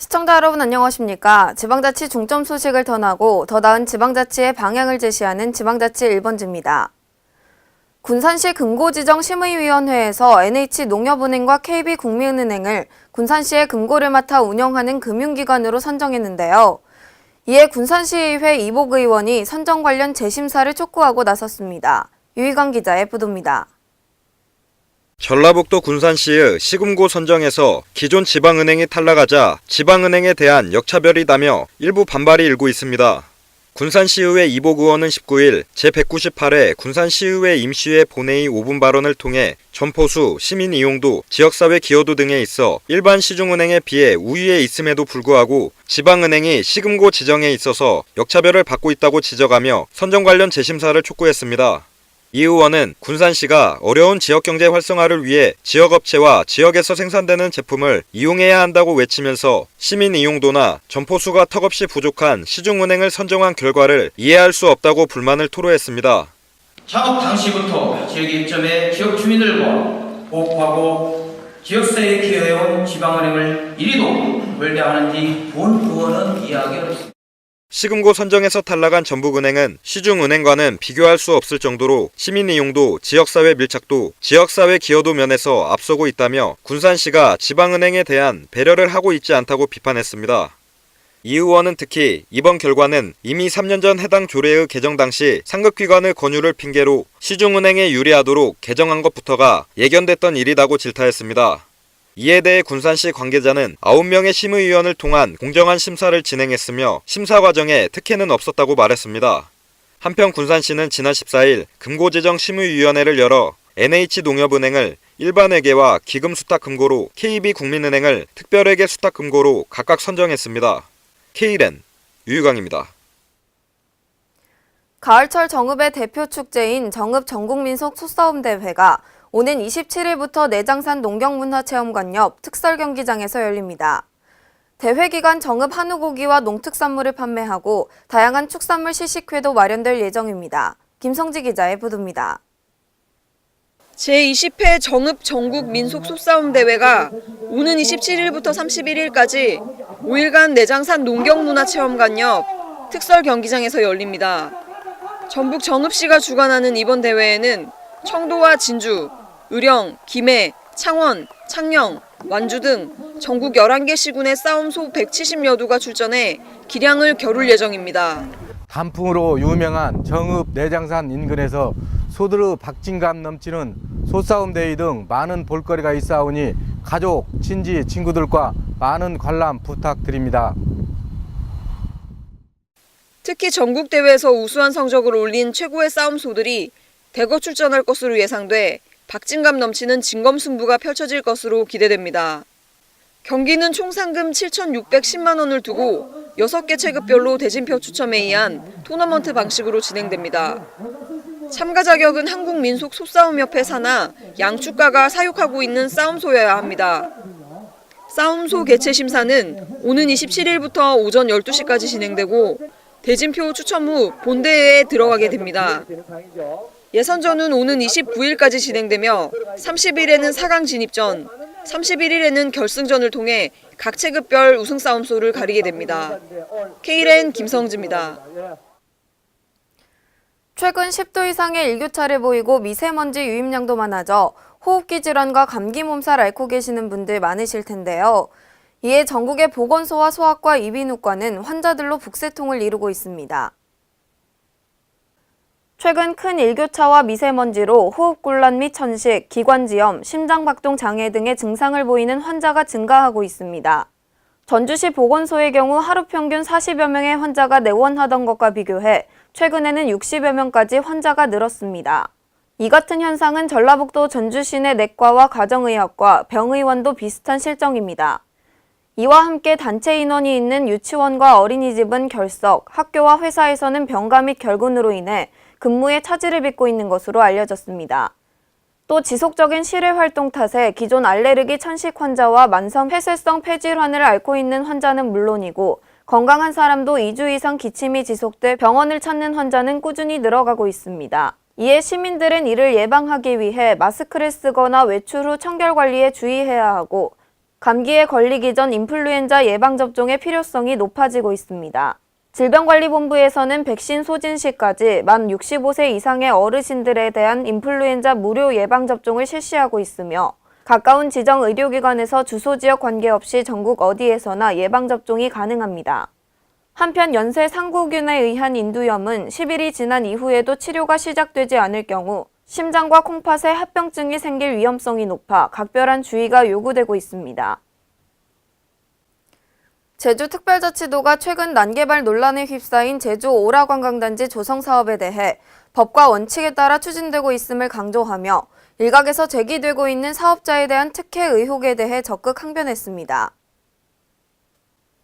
시청자 여러분 안녕하십니까? 지방자치 중점 소식을 전하고 더 나은 지방자치의 방향을 제시하는 지방자치 1번지입니다. 군산시 금고지정심의위원회에서 NH농협은행과 KB국민은행을 군산시의 금고를 맡아 운영하는 금융기관으로 선정했는데요. 이에 군산시의회 이복 의원이 선정 관련 재심사를 촉구하고 나섰습니다. 유희광 기자의 보도입니다. 전라북도 군산시의 시금고 선정에서 기존 지방은행이 탈락하자 지방은행에 대한 역차별이다며 일부 반발이 일고 있습니다. 군산시의회 이복 의원은 19일 제198회 군산시의회 임시회 본회의 5분 발언을 통해 점포수, 시민 이용도, 지역사회 기여도 등에 있어 일반 시중은행에 비해 우위에 있음에도 불구하고 지방은행이 시금고 지정에 있어서 역차별을 받고 있다고 지적하며 선정 관련 재심사를 촉구했습니다. 이 의원은 군산시가 어려운 지역경제 활성화를 위해 지역업체와 지역에서 생산되는 제품을 이용해야 한다고 외치면서 시민 이용도나 점포수가 턱없이 부족한 시중은행을 선정한 결과를 이해할 수 없다고 불만을 토로했습니다. 창업 당시부터 지역 입점에 지역 주민들과 보호하고 지역사회에 기여해온 지방은행을 이리도 멀대하는지 본 의원은 이해하기 어렵습니다. 시금고 선정에서 탈락한 전북은행은 시중은행과는 비교할 수 없을 정도로 시민 이용도, 지역사회 밀착도, 지역사회 기여도 면에서 앞서고 있다며 군산시가 지방은행에 대한 배려를 하고 있지 않다고 비판했습니다. 이 의원은 특히 이번 결과는 이미 3년 전 해당 조례의 개정 당시 상급기관의 권유를 핑계로 시중은행에 유리하도록 개정한 것부터가 예견됐던 일이라고 질타했습니다. 이에 대해 군산시 관계자는 9명의 심의위원을 통한 공정한 심사를 진행했으며 심사 과정에 특혜는 없었다고 말했습니다. 한편 군산시는 지난 14일 금고지정심의위원회를 열어 NH농협은행을 일반회계와 기금수탁금고로 KB국민은행을 특별회계 수탁금고로 각각 선정했습니다. K랜 유희광입니다. 가을철 정읍의 대표 축제인 정읍 전국민속 소싸움대회가 오는 27일부터 내장산 농경문화체험관 옆 특설경기장에서 열립니다. 대회 기간 정읍 한우고기와 농특산물을 판매하고 다양한 축산물 시식회도 마련될 예정입니다. 김성지 기자의 보도입니다. 제20회 정읍 전국 민속 소싸움대회가 오는 27일부터 31일까지 5일간 내장산 농경문화체험관 옆 특설경기장에서 열립니다. 전북 정읍시가 주관하는 이번 대회에는 청도와 진주, 의령, 김해, 창원, 창녕, 완주 등 전국 11개 시군의 싸움소 170여 두가 출전해 기량을 겨룰 예정입니다. 단풍으로 유명한 정읍 내장산 인근에서 소들의 박진감 넘치는 소싸움대회 등 많은 볼거리가 있사오니 가족, 친지, 친구들과 많은 관람 부탁드립니다. 특히 전국대회에서 우수한 성적을 올린 최고의 싸움소들이 대거 출전할 것으로 예상돼 박진감 넘치는 진검승부가 펼쳐질 것으로 기대됩니다. 경기는 총 상금 7,610만 원을 두고 6개 체급별로 대진표 추첨에 의한 토너먼트 방식으로 진행됩니다. 참가 자격은 한국민속소싸움협회 산하 양축가가 사육하고 있는 싸움소여야 합니다. 싸움소 개최 심사는 오는 27일부터 오전 12시까지 진행되고 대진표 추첨 후 본대회에 들어가게 됩니다. 예선전은 오는 29일까지 진행되며 30일에는 4강 진입전, 31일에는 결승전을 통해 각 체급별 우승 싸움소를 가리게 됩니다. K랜 김성지입니다. 최근 10도 이상의 일교차를 보이고 미세먼지 유입량도 많아져 호흡기 질환과 감기 몸살 앓고 계시는 분들 많으실 텐데요. 이에 전국의 보건소와 소아과, 이비인후과는 환자들로 북새통을 이루고 있습니다. 최근 큰 일교차와 미세먼지로 호흡곤란 및 천식, 기관지염, 심장박동 장애 등의 증상을 보이는 환자가 증가하고 있습니다. 전주시 보건소의 경우 하루 평균 40여 명의 환자가 내원하던 것과 비교해 최근에는 60여 명까지 환자가 늘었습니다. 이 같은 현상은 전라북도 전주시 내 내과와 가정의학과, 병의원도 비슷한 실정입니다. 이와 함께 단체 인원이 있는 유치원과 어린이집은 결석, 학교와 회사에서는 병가 및 결근으로 인해 근무에 차질을 빚고 있는 것으로 알려졌습니다. 또 지속적인 실외 활동 탓에 기존 알레르기 천식 환자와 만성 폐쇄성 폐질환을 앓고 있는 환자는 물론이고 건강한 사람도 2주 이상 기침이 지속돼 병원을 찾는 환자는 꾸준히 늘어가고 있습니다. 이에 시민들은 이를 예방하기 위해 마스크를 쓰거나 외출 후 청결 관리에 주의해야 하고 감기에 걸리기 전 인플루엔자 예방접종의 필요성이 높아지고 있습니다. 질병관리본부에서는 백신 소진 시까지 만 65세 이상의 어르신들에 대한 인플루엔자 무료 예방접종을 실시하고 있으며 가까운 지정 의료기관에서 주소 지역 관계없이 전국 어디에서나 예방접종이 가능합니다. 한편 연쇄 상구균에 의한 인두염은 10일이 지난 이후에도 치료가 시작되지 않을 경우 심장과 콩팥에 합병증이 생길 위험성이 높아 각별한 주의가 요구되고 있습니다. 제주특별자치도가 최근 난개발 논란에 휩싸인 제주 오라관광단지 조성 사업에 대해 법과 원칙에 따라 추진되고 있음을 강조하며 일각에서 제기되고 있는 사업자에 대한 특혜 의혹에 대해 적극 항변했습니다.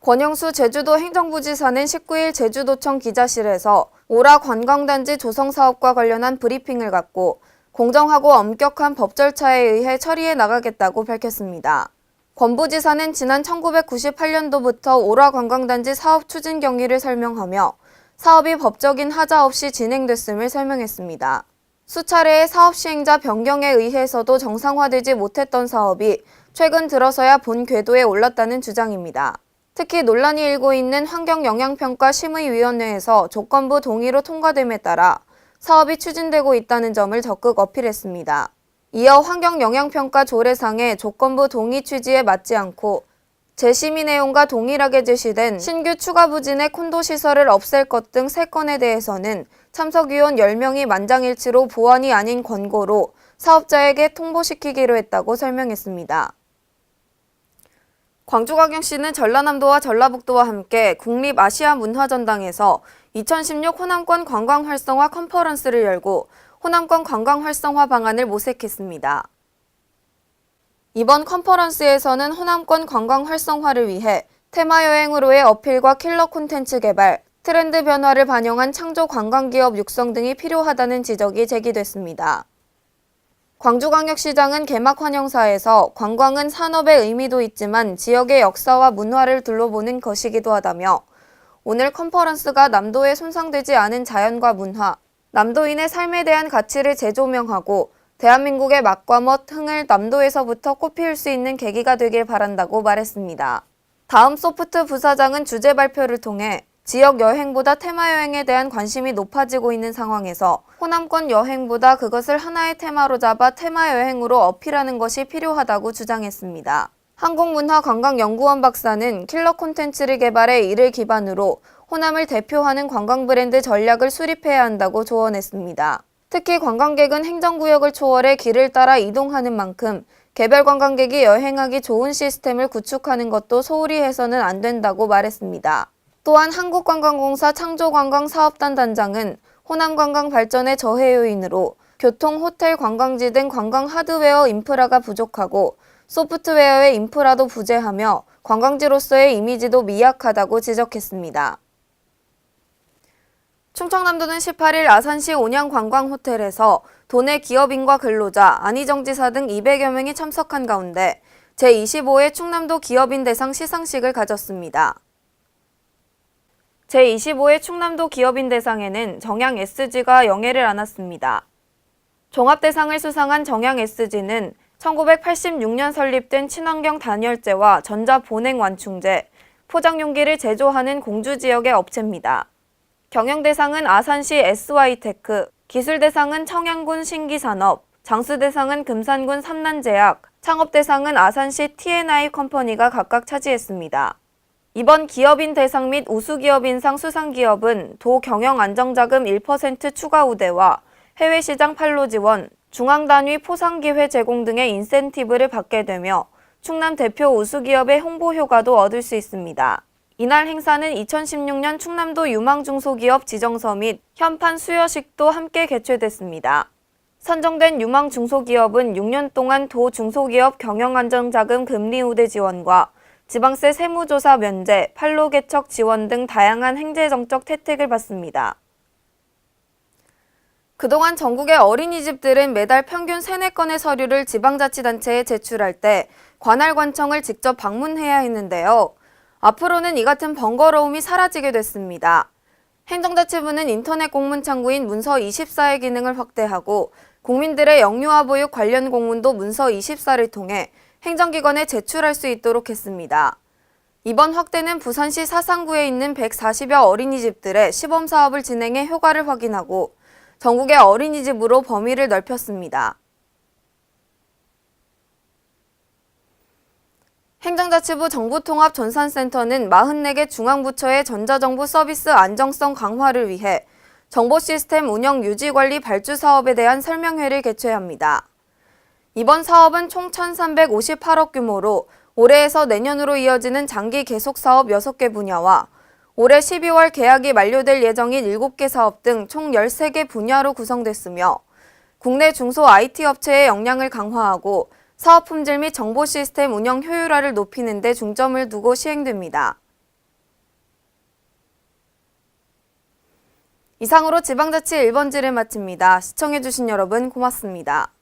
권영수 제주도 행정부지사는 19일 제주도청 기자실에서 오라관광단지 조성 사업과 관련한 브리핑을 갖고 공정하고 엄격한 법 절차에 의해 처리해 나가겠다고 밝혔습니다. 권 부지사는 지난 1998년도부터 오라관광단지 사업 추진 경위를 설명하며 사업이 법적인 하자 없이 진행됐음을 설명했습니다. 수차례의 사업 시행자 변경에 의해서도 정상화되지 못했던 사업이 최근 들어서야 본 궤도에 올랐다는 주장입니다. 특히 논란이 일고 있는 환경영향평가심의위원회에서 조건부 동의로 통과됨에 따라 사업이 추진되고 있다는 점을 적극 어필했습니다. 이어 환경영향평가 조례상의 조건부 동의 취지에 맞지 않고 재심의 내용과 동일하게 제시된 신규 추가 부진의 콘도시설을 없앨 것 등 3건에 대해서는 참석위원 10명이 만장일치로 보완이 아닌 권고로 사업자에게 통보시키기로 했다고 설명했습니다. 광주광역시는 전라남도와 전라북도와 함께 국립아시아문화전당에서 2016 호남권 관광활성화 컨퍼런스를 열고 호남권 관광활성화 방안을 모색했습니다. 이번 컨퍼런스에서는 호남권 관광활성화를 위해 테마여행으로의 어필과 킬러 콘텐츠 개발, 트렌드 변화를 반영한 창조 관광기업 육성 등이 필요하다는 지적이 제기됐습니다. 광주광역시장은 개막 환영사에서 관광은 산업의 의미도 있지만 지역의 역사와 문화를 둘러보는 것이기도 하다며 오늘 컨퍼런스가 남도에 손상되지 않은 자연과 문화, 남도인의 삶에 대한 가치를 재조명하고 대한민국의 맛과 멋, 흥을 남도에서부터 꽃피울 수 있는 계기가 되길 바란다고 말했습니다. 다음 소프트 부사장은 주제 발표를 통해 지역 여행보다 테마 여행에 대한 관심이 높아지고 있는 상황에서 호남권 여행보다 그것을 하나의 테마로 잡아 테마 여행으로 어필하는 것이 필요하다고 주장했습니다. 한국문화관광연구원 박사는 킬러 콘텐츠를 개발해 이를 기반으로 호남을 대표하는 관광 브랜드 전략을 수립해야 한다고 조언했습니다. 특히 관광객은 행정구역을 초월해 길을 따라 이동하는 만큼 개별 관광객이 여행하기 좋은 시스템을 구축하는 것도 소홀히 해서는 안 된다고 말했습니다. 또한 한국관광공사 창조관광사업단 단장은 호남관광 발전의 저해 요인으로 교통, 호텔, 관광지 등 관광 하드웨어 인프라가 부족하고 소프트웨어의 인프라도 부재하며 관광지로서의 이미지도 미약하다고 지적했습니다. 충청남도는 18일 아산시 온양관광호텔에서 도내 기업인과 근로자, 안희정지사 등 200여 명이 참석한 가운데 제25회 충남도 기업인 대상 시상식을 가졌습니다. 제25회 충남도 기업인 대상에는 정양 SG가 영예를 안았습니다. 종합대상을 수상한 정양 SG는 1986년 설립된 친환경 단열재와 전자보냉 완충제, 포장용기를 제조하는 공주지역의 업체입니다. 경영대상은 아산시 SY테크, 기술대상은 청양군 신기산업, 장수대상은 금산군 삼난제약, 창업대상은 아산시 TNI 컴퍼니가 각각 차지했습니다. 이번 기업인 대상 및 우수기업인상 수상기업은 도 경영안정자금 1% 추가 우대와 해외시장 판로 지원, 중앙단위 포상기회 제공 등의 인센티브를 받게 되며 충남 대표 우수기업의 홍보 효과도 얻을 수 있습니다. 이날 행사는 2016년 충남도 유망중소기업 지정서 및 현판 수여식도 함께 개최됐습니다. 선정된 유망중소기업은 6년 동안 도 중소기업 경영안정자금 금리 우대 지원과 지방세 세무조사 면제, 판로 개척 지원 등 다양한 행재정적 혜택을 받습니다. 그동안 전국의 어린이집들은 매달 평균 3-4건의 서류를 지방자치단체에 제출할 때 관할관청을 직접 방문해야 했는데요. 앞으로는 이 같은 번거로움이 사라지게 됐습니다. 행정자치부는 인터넷 공문창구인 문서24의 기능을 확대하고 국민들의 영유아 보육 관련 공문도 문서24를 통해 행정기관에 제출할 수 있도록 했습니다. 이번 확대는 부산시 사상구에 있는 140여 어린이집들의 시범사업을 진행해 효과를 확인하고 전국의 어린이집으로 범위를 넓혔습니다. 행정자치부 정부통합전산센터는 44개 중앙부처의 전자정부 서비스 안정성 강화를 위해 정보 시스템 운영 유지 관리 발주 사업에 대한 설명회를 개최합니다. 이번 사업은 총 1,358억 규모로 올해에서 내년으로 이어지는 장기 계속 사업 6개 분야와 올해 12월 계약이 만료될 예정인 7개 사업 등 총 13개 분야로 구성됐으며 국내 중소 IT 업체의 역량을 강화하고 사업 품질 및 정보 시스템 운영 효율화를 높이는 데 중점을 두고 시행됩니다. 이상으로 지방자치 1번지를 마칩니다. 시청해주신 여러분 고맙습니다.